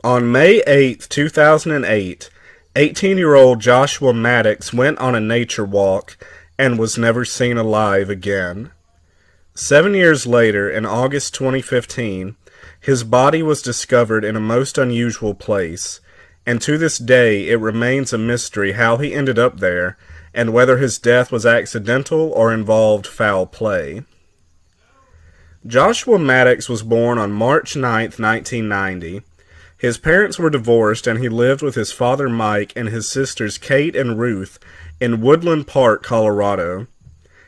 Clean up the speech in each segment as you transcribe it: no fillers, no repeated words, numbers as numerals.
On May 8th, 2008, 18-year-old Joshua Maddux went on a nature walk and was never seen alive again. 7 years later, in August 2015, his body was discovered in a most unusual place, and to this day it remains a mystery how he ended up there and whether his death was accidental or involved foul play. Joshua Maddux was born on March 9th, 1990. His parents were divorced and he lived with his father Mike and his sisters Kate and Ruth in Woodland Park, Colorado.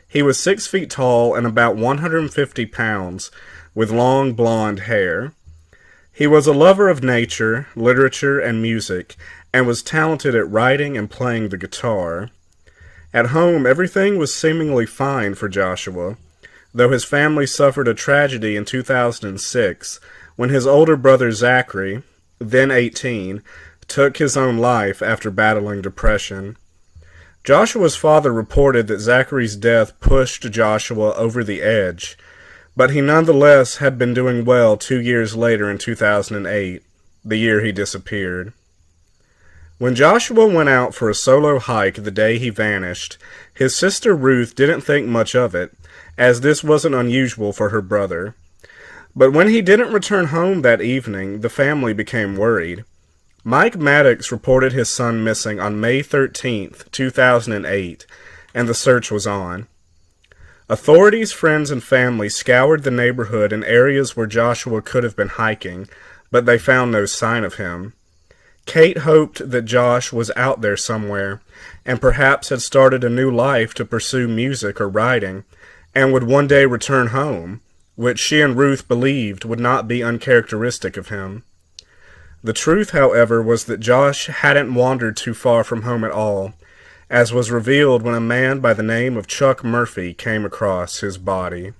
He was 6 feet tall and about 150 pounds, with long blonde hair. He was a lover of nature, literature, and music, and was talented at writing and playing the guitar. At home, everything was seemingly fine for Joshua, though his family suffered a tragedy in 2006 when his older brother Zachary, then 18, took his own life after battling depression. Joshua's father reported that Zachary's death pushed Joshua over the edge, but he nonetheless had been doing well 2 years later in 2008, the year he disappeared. When Joshua went out for a solo hike the day he vanished, his sister Ruth didn't think much of it, as this wasn't unusual for her brother. But when he didn't return home that evening, the family became worried. Mike Maddux reported his son missing on May 13th, 2008, and the search was on. Authorities, friends, and family scoured the neighborhood and areas where Joshua could have been hiking, but they found no sign of him. Kate hoped that Josh was out there somewhere, and perhaps had started a new life to pursue music or writing, and would one day return home, which she and Ruth believed would not be uncharacteristic of him. The truth, however, was that Josh hadn't wandered too far from home at all, as was revealed when a man by the name of Chuck Murphy came across his body.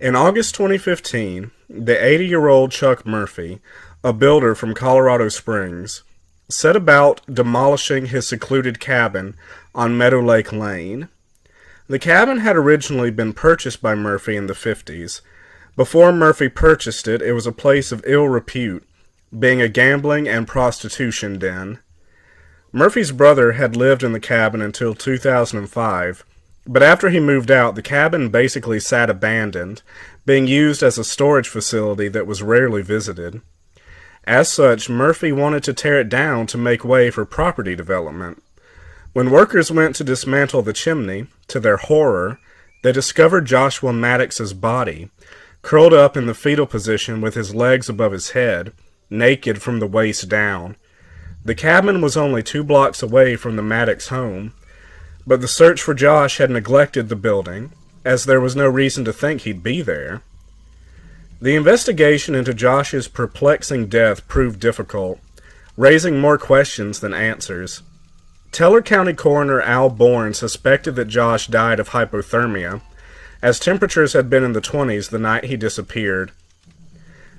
In August 2015, the 80-year-old Chuck Murphy, a builder from Colorado Springs, set about demolishing his secluded cabin on Meadow Lake Lane. The cabin had originally been purchased by Murphy in the 50s. Before Murphy purchased it, it was a place of ill repute, being a gambling and prostitution den. Murphy's brother had lived in the cabin until 2005, but after he moved out, the cabin basically sat abandoned, being used as a storage facility that was rarely visited. As such, Murphy wanted to tear it down to make way for property development. When workers went to dismantle the chimney, to their horror, they discovered Joshua Maddux's body, curled up in the fetal position with his legs above his head, naked from the waist down. The cabin was only 2 blocks away from the Maddux home, but the search for Josh had neglected the building, as there was no reason to think he'd be there. The investigation into Josh's perplexing death proved difficult, raising more questions than answers. Teller County Coroner Al Bourne suspected that Josh died of hypothermia, as temperatures had been in the 20s the night he disappeared.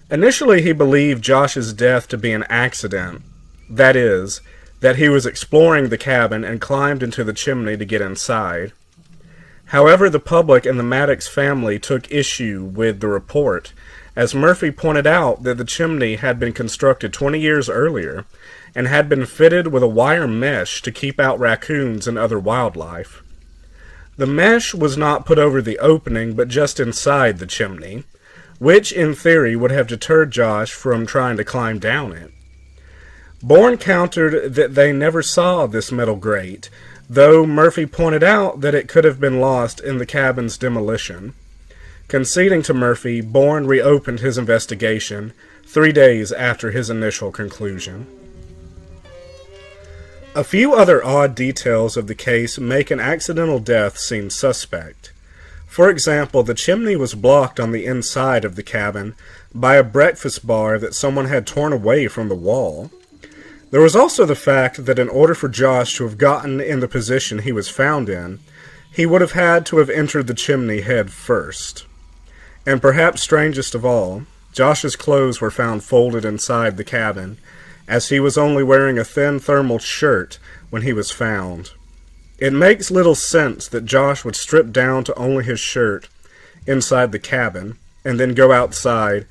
Initially, he believed Josh's death to be an accident, that is, that he was exploring the cabin and climbed into the chimney to get inside. However, the public and the Maddux family took issue with the report, as Murphy pointed out that the chimney had been constructed 20 years earlier and had been fitted with a wire mesh to keep out raccoons and other wildlife. The mesh was not put over the opening but just inside the chimney, which in theory would have deterred Josh from trying to climb down it. Bourne countered that they never saw this metal grate, though Murphy pointed out that it could have been lost in the cabin's demolition. Conceding to Murphy, Bourne reopened his investigation 3 days after his initial conclusion. A few other odd details of the case make an accidental death seem suspect. For example, the chimney was blocked on the inside of the cabin by a breakfast bar that someone had torn away from the wall. There was also the fact that in order for Josh to have gotten in the position he was found in, he would have had to have entered the chimney head first. And perhaps strangest of all, Josh's clothes were found folded inside the cabin, as he was only wearing a thin thermal shirt when he was found. It makes little sense that Josh would strip down to only his shirt inside the cabin, and then go outside,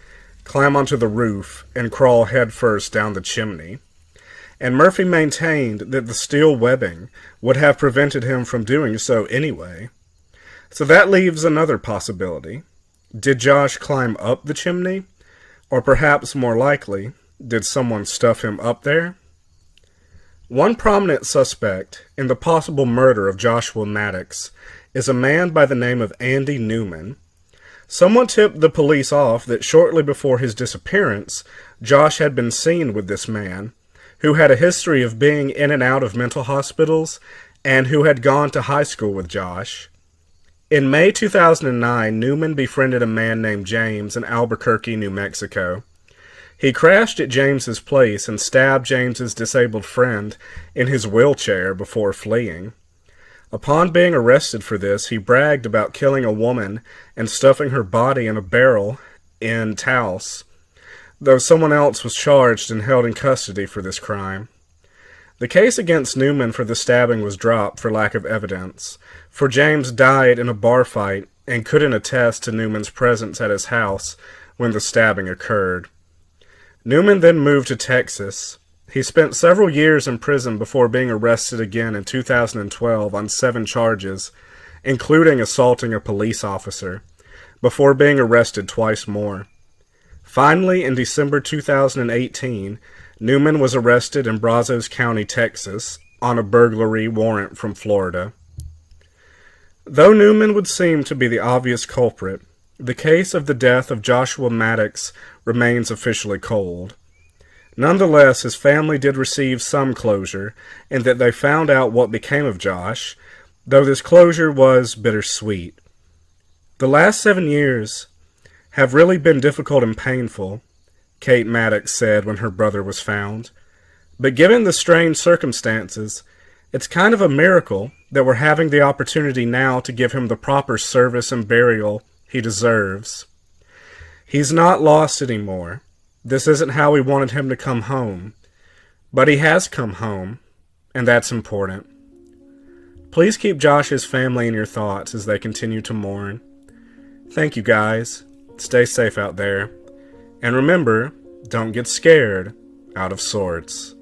climb onto the roof, and crawl headfirst down the chimney. And Murphy maintained that the steel webbing would have prevented him from doing so anyway. So that leaves another possibility. Did Josh climb up the chimney? Or perhaps more likely, did someone stuff him up there? One prominent suspect in the possible murder of Joshua Maddux is a man by the name of Andy Newman. Someone tipped the police off that shortly before his disappearance, Josh had been seen with this man, who had a history of being in and out of mental hospitals, and who had gone to high school with Josh. In May 2009, Newman befriended a man named James in Albuquerque, New Mexico. He crashed at James's place and stabbed James's disabled friend in his wheelchair before fleeing. Upon being arrested for this, he bragged about killing a woman and stuffing her body in a barrel in Taos, though someone else was charged and held in custody for this crime. The case against Newman for the stabbing was dropped for lack of evidence, for James died in a bar fight and couldn't attest to Newman's presence at his house when the stabbing occurred. Newman then moved to Texas. He spent several years in prison before being arrested again in 2012 on 7 charges, including assaulting a police officer, before being arrested twice more. Finally, in December 2018, Newman was arrested in Brazos County, Texas, on a burglary warrant from Florida. Though Newman would seem to be the obvious culprit, the case of the death of Joshua Maddux remains officially cold. Nonetheless, his family did receive some closure, in that they found out what became of Josh, though this closure was bittersweet. The last 7 years have really been difficult and painful, Kate Maddux said when her brother was found. But given the strange circumstances, it's kind of a miracle that we're having the opportunity now to give him the proper service and burial he deserves. He's not lost anymore. This isn't how we wanted him to come home. But he has come home, and that's important. Please keep Josh's family in your thoughts as they continue to mourn. Thank you, guys. Stay safe out there. And remember, don't get scared out of sorts.